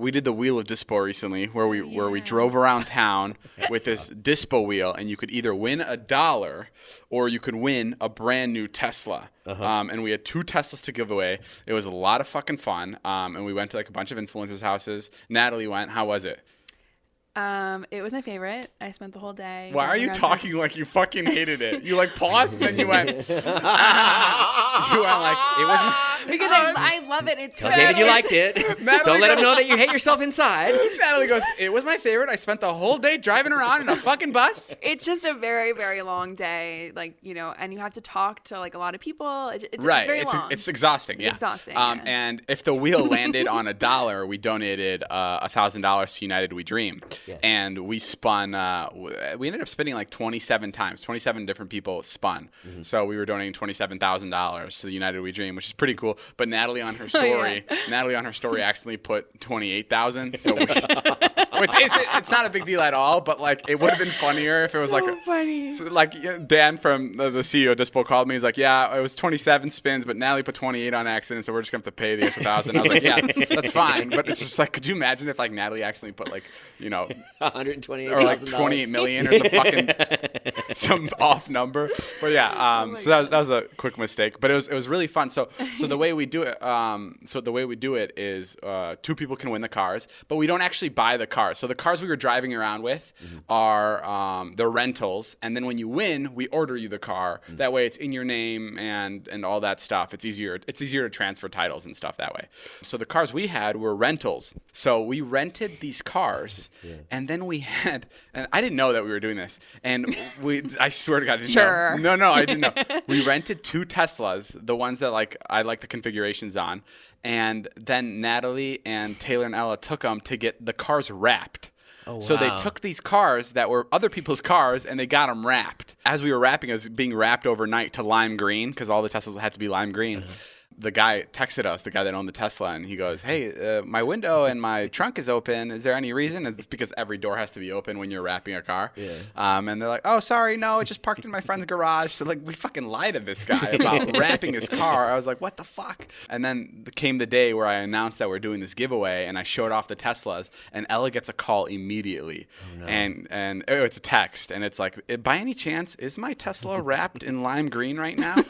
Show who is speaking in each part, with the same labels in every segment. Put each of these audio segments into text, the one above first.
Speaker 1: we did the Wheel of Dispo recently, where we drove around town with this Dispo wheel, and you could either win $1 or you could win a brand new Tesla. And we had 2 Teslas to give away. It was a lot of fucking fun. And we went to like a bunch of influencers' houses. Natalie went. How was it?
Speaker 2: It was my favorite. I spent the whole day.
Speaker 1: Why are you talking like you fucking hated it? You like paused and then you went. You went like it was.
Speaker 2: Because I love it. It's
Speaker 3: Tell David you liked it. Don't let him know that you hate yourself inside.
Speaker 1: Natalie goes, it was my favorite. I spent the whole day driving around in a fucking bus.
Speaker 2: It's just a very, very long day, like, you know, and you have to talk to like a lot of people. It's very long.
Speaker 1: It's exhausting.
Speaker 2: It's exhausting.
Speaker 1: And if the wheel landed on $1, we donated $1,000 to United We Dream.
Speaker 3: Yeah.
Speaker 1: And we spun, we ended up spinning like 27 times. 27 different people spun. Mm-hmm. So we were donating $27,000 to the United We Dream, which is pretty cool. But Natalie on her story, accidentally put 28,000. So which it's not a big deal at all. But like it would have been funnier if it was
Speaker 2: funny.
Speaker 1: So like Dan from the CEO of Dispo called me. He's like, yeah, it was 27 spins, but Natalie put 28 on accident, so we're just gonna have to pay the extra 1,000. I was like, yeah, that's fine. But it's just like, could you imagine if like Natalie accidentally put like, you know,
Speaker 3: 128
Speaker 1: or like 28 million or some fucking some off number. But yeah, so that was a quick mistake, but it was really fun. So the way we do it, is 2 people can win the cars, but we don't actually buy the cars. So the cars we were driving around with are they're rentals, and then when you win, we order you the car. That way it's in your name and all that stuff. It's easier to transfer titles and stuff that way. So the cars we had were rentals. So we rented these cars. Yeah. And then we had, and I didn't know that we were doing this. And I swear to God, I didn't know. No, I didn't know. We rented 2 Teslas, the ones that like I like the configurations on. And then Natalie and Taylor and Ella took them to get the cars wrapped.
Speaker 3: Oh, wow.
Speaker 1: So they took these cars that were other people's cars and they got them wrapped. As we were wrapping, it was being wrapped overnight to lime green because all the Teslas had to be lime green. The guy texted us, the guy that owned the Tesla, and he goes, hey, my window and my trunk is open. Is there any reason? It's because every door has to be open when you're wrapping a car. Yeah. And they're like, oh, sorry, no, it just parked in my friend's garage. So, like, we fucking lied to this guy about wrapping his car. I was like, what the fuck? And then came the day where I announced that we're doing this giveaway, and I showed off the Teslas, and Ella gets a call immediately. Oh, no. And it's a text, and it's like, by any chance, is my Tesla wrapped in lime green right now?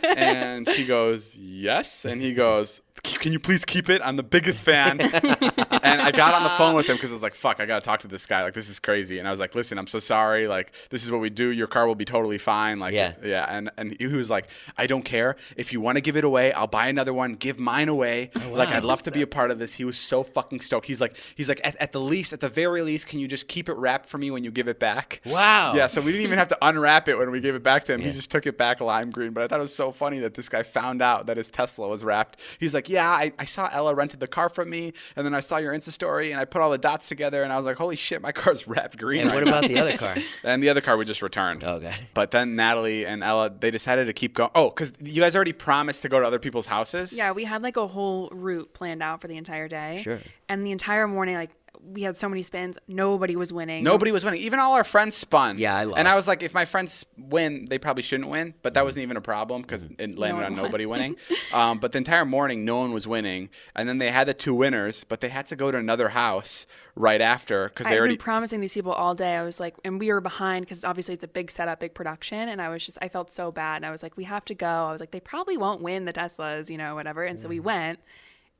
Speaker 1: And she goes, yes. And he goes, can you please keep it? I'm the biggest fan. And I got on the phone with him because I was like, fuck, I got to talk to this guy. Like, this is crazy. And I was like, listen, I'm so sorry. Like, this is what we do. Your car will be totally fine. Like, yeah. And he was like, I don't care. If you want to give it away, I'll buy another one. Give mine away. Oh, wow. Like, I'd love to be a part of this. He was so fucking stoked. He's like, at the very least, can you just keep it wrapped for me when you give it back?
Speaker 3: Wow.
Speaker 1: Yeah. So we didn't even have to unwrap it when we gave it back to him. Yeah. He just took it back lime green. But I thought it was so funny that this guy found out that his Tesla was wrapped. He's like, yeah, I saw Ella rented the car from me, and then I saw your Insta story, and I put all the dots together, and I was like, holy shit, my car's wrapped green.
Speaker 3: And what about the other car?
Speaker 1: And the other car we just returned.
Speaker 3: Okay.
Speaker 1: But then Natalie and Ella, they decided to keep going. Oh, because you guys already promised to go to other people's houses?
Speaker 2: Yeah, we had like a whole route planned out for the entire day.
Speaker 3: Sure.
Speaker 2: And the entire morning, like, we had so many spins. Nobody was winning.
Speaker 1: Nobody was winning. Even all our friends spun.
Speaker 3: Yeah, I lost.
Speaker 1: And I was like, if my friends win, they probably shouldn't win. But that wasn't even a problem because it landed on nobody winning. But the entire morning, no one was winning. And then they had the 2 winners, but they had to go to another house right after because they already
Speaker 2: been promising these people all day. I was like, and we were behind because obviously it's a big setup, big production. And I felt so bad. And I was like, we have to go. I was like, they probably won't win the Teslas, you know, whatever. And so we went,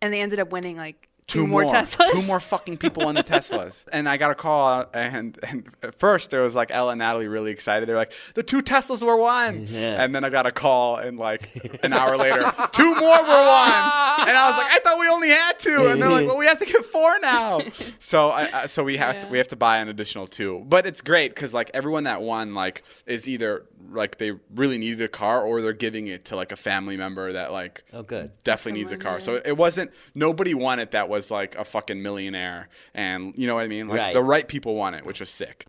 Speaker 2: and they ended up winning like two more Teslas.
Speaker 1: 2 more fucking people on the Teslas. And I got a call, and at first there was like Ella and Natalie really excited. They're like, the 2 Teslas were won. Yeah. And then I got a call, and like an hour later, 2 more were won. And I was like, I thought we only had 2. And they're like, well, we have to get 4 now. So we have to buy an additional 2. But it's great because like everyone that won like is either like they really needed a car or they're giving it to like a family member that like definitely needs a car. So it wasn't, nobody won it that was like a fucking millionaire, and you know what I mean, like the right people won it, which was sick.